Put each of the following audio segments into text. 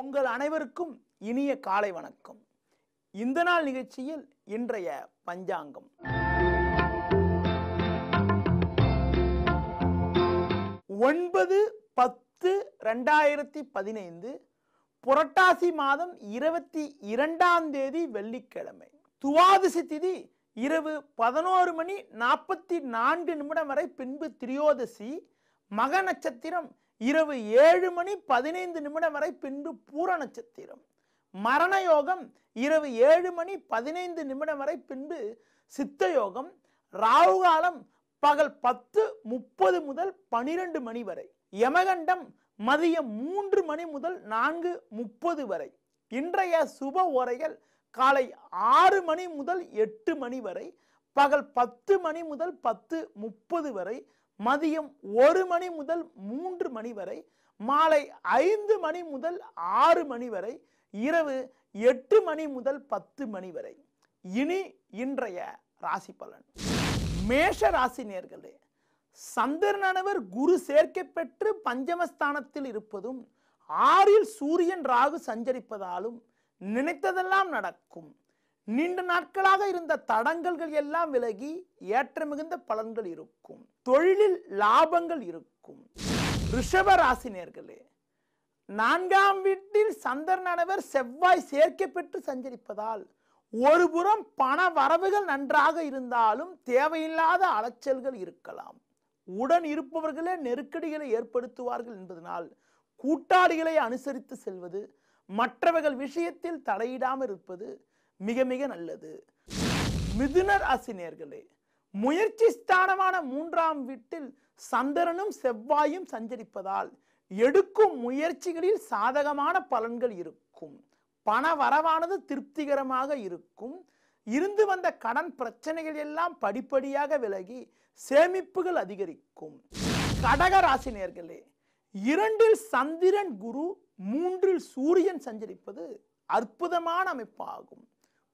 உங்கள் அனைவருக்கும் இனிய காலை வணக்கம். இந்த நாள் நிகழ்ச்சியில் இன்றைய பஞ்சாங்கம். ஒன்பது 10/2015 புரட்டாசி மாதம் 22ஆம் தேதி வெள்ளிக்கிழமை. துவாதசி திதி இரவு 11:44 வரை, பின்பு திரியோதசி. மக நட்சத்திரம் இரவு 7:15 வரை, பின்பு பூர நட்சத்திரம். மரண யோகம் இரவு 7:15 வரை, பின்பு சித்த யோகம். ராகு காலம் பகல் 10:30 முதல் 12 மணி வரை. யமகண்டம் மதியம் 3 மணி முதல் 4:30 வரை. இன்றைய சுப ஓரைகள் காலை 6 மணி முதல் 8 மணி வரை, பகல் 10 மணி முதல் 10:30 வரை, மதியம் 1 மணி முதல் 3 மணி வரை, மாலை 5 மணி முதல் 6 மணி வரை, இரவு 8 மணி முதல் 10 மணி வரை. இனி இன்றைய ராசி பலன். மேஷ ராசி நேயர்களே, சந்திரனானவர் குரு சேர்க்கை பெற்று பஞ்சமஸ்தானத்தில் இருப்பதும் 6ல் சூரியன் ராகு சஞ்சரிப்பதாலும் நினைத்ததெல்லாம் நடக்கும். நீண்ட நாட்களாக இருந்த தடங்கல்கள் எல்லாம் விலகி ஏற்ற மிகுந்த பலன்கள் இருக்கும். தொழிலில் லாபங்கள் இருக்கும். ரிஷப ராசி நேயர்களே, 4ஆம் வீட்டில் சந்திரனானவர் செவ்வாய் சேர்க்கை பெற்று சஞ்சரிப்பதால் ஒரு புறம் பண வரவுகள் நன்றாக இருந்தாலும் தேவையில்லாத அலைச்சல்கள் இருக்கலாம். உடன் இருப்பவர்களே நெருக்கடிகளை ஏற்படுத்துவார்கள் என்பதனால் கூட்டாளிகளை அனுசரித்து செல்வது, மற்றவர்கள் விஷயத்தில் தலையிடாமல் இருப்பது மிக மிக நல்லது. மிதுன ராசி நேயர்களே, முயற்சி ஸ்தானமான 3ஆம் வீட்டில் சந்திரனும் செவ்வாயும் சஞ்சரிப்பதால் எடுக்கும் முயற்சிகளில் சாதகமான பலன்கள் இருக்கும். பண வரவானது திருப்திகரமாக இருக்கும். இருந்து வந்த கடன் பிரச்சனைகள் எல்லாம் படிப்படியாக விலகி சேமிப்புகள் அதிகரிக்கும். கடக ராசி நேயர்களே, 2ல் சந்திரன் குரு, 3ல் சூரியன் சஞ்சரிப்பது அற்புதமான அமைப்பாகும்.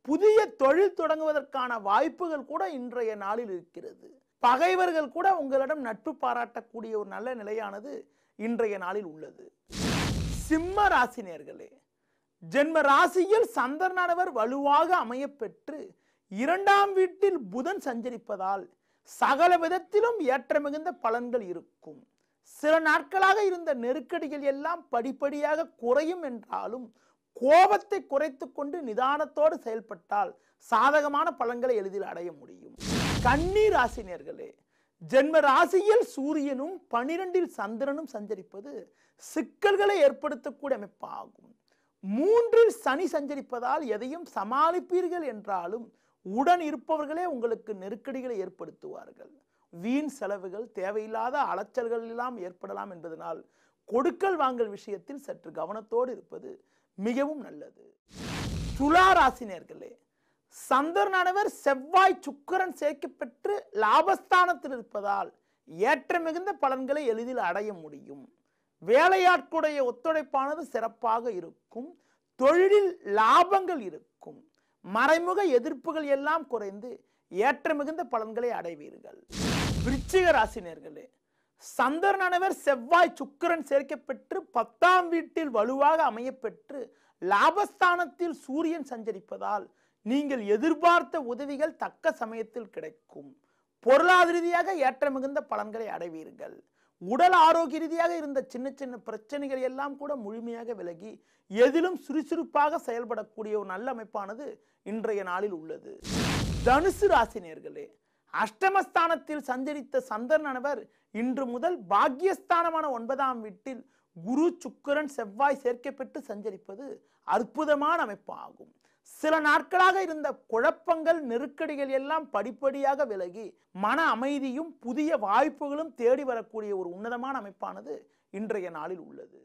புதிய தொழில் தொடங்குவதற்கான வாய்ப்புகள் கூட இன்றைய நாளில் இருக்கிறது. பகைவர்கள் கூட உங்களிடம் நட்பு பாராட்டக்கூடிய ஒரு நல்ல நிலையானது இன்றைய நாளில் உள்ளது. சிம்ம ராசி நேயர்களே, ஜென்ம ராசியில் சந்திரனானவர் வலுவாக அமையப்பெற்று 2ஆம் வீட்டில் புதன் சஞ்சரிப்பதால் சகல விதத்திலும் ஏற்ற மிகுந்த பலன்கள் இருக்கும். சில நாட்களாக இருந்த நெருக்கடிகள் எல்லாம் படிப்படியாக குறையும் என்றாலும் கோபத்தை குறைத்து கொண்டு நிதானத்தோடு செயல்பட்டால் சாதகமான பலன்களை எளிதில் அடைய முடியும். கன்னி ராசி நேயர்களே, ஜென்ம ராசியில் சூரியனும் 12ல் சந்திரனும் சஞ்சரிப்பது சிக்கல்களை ஏற்படுத்தக்கூடிய அமைப்பாகும். 3ல் சனி சஞ்சரிப்பதால் எதையும் சமாளிப்பீர்கள் என்றாலும் உடன் இருப்பவர்களே உங்களுக்கு நெருக்கடிகளை ஏற்படுத்துவார்கள். வீண் செலவுகள், தேவையில்லாத அலைச்சல்கள் எல்லாம் ஏற்படலாம் என்பதனால் கொடுக்கல் வாங்கல் விஷயத்தில் சற்று கவனத்தோடு இருப்பது மிகவும் நல்லது. துலா ராசி நேயர்களே, சந்திரனானவர் செவ்வாய் சுக்கிரன் சேர்க்கை பெற்று லாபஸ்தானத்தில் இருப்பதால் ஏற்ற மிகுந்த பலன்களை எளிதில் அடைய முடியும். வேலையாட்களுடைய ஒத்துழைப்பானது சிறப்பாக இருக்கும். தொழிலில் லாபங்கள் இருக்கும். மறைமுக எதிர்ப்புகள் எல்லாம் குறைந்து ஏற்ற மிகுந்த பலன்களை அடைவீர்கள். விருச்சிக ராசி நேயர்களே, சந்திரனானவர் செவ்வாய் சுக்கிரன் சேர்க்கை பெற்று 10ஆம் வீட்டில் வலுவாக அமையப்பெற்று லாபஸ்தானத்தில் சூரியன் சஞ்சரிப்பதால் நீங்கள் எதிர்பார்த்த உதவிகள் தக்க சமயத்தில் கிடைக்கும். பொருளாதார ரீதியாக ஏற்ற மிகுந்த பலன்களை அடைவீர்கள். உடல் ஆரோக்கிய ரீதியாக இருந்த சின்ன சின்ன பிரச்சனைகள் எல்லாம் கூட முழுமையாக விலகி எதிலும் சுறுசுறுப்பாக செயல்படக்கூடிய ஒரு நல்ல அமைப்பானது இன்றைய நாளில் உள்ளது. தனுசு ராசி நேயர்களே, அஷ்டமஸ்தானத்தில் சஞ்சரித்த சந்திரனானவர் இன்று முதல் பாக்கியஸ்தானமான 9ஆம் வீட்டில் குரு சுக்கிரன் செவ்வாய் சேர்க்கை பெற்று சஞ்சரிப்பது அற்புதமான அமைப்பாகும். சில நாட்களாக இருந்த குழப்பங்கள், நெருக்கடிகள் எல்லாம் படிப்படியாக விலகி மன அமைதியும் புதிய வாய்ப்புகளும் தேடி வரக்கூடிய ஒரு உன்னதமான அமைப்பானது இன்றைய நாளில் உள்ளது.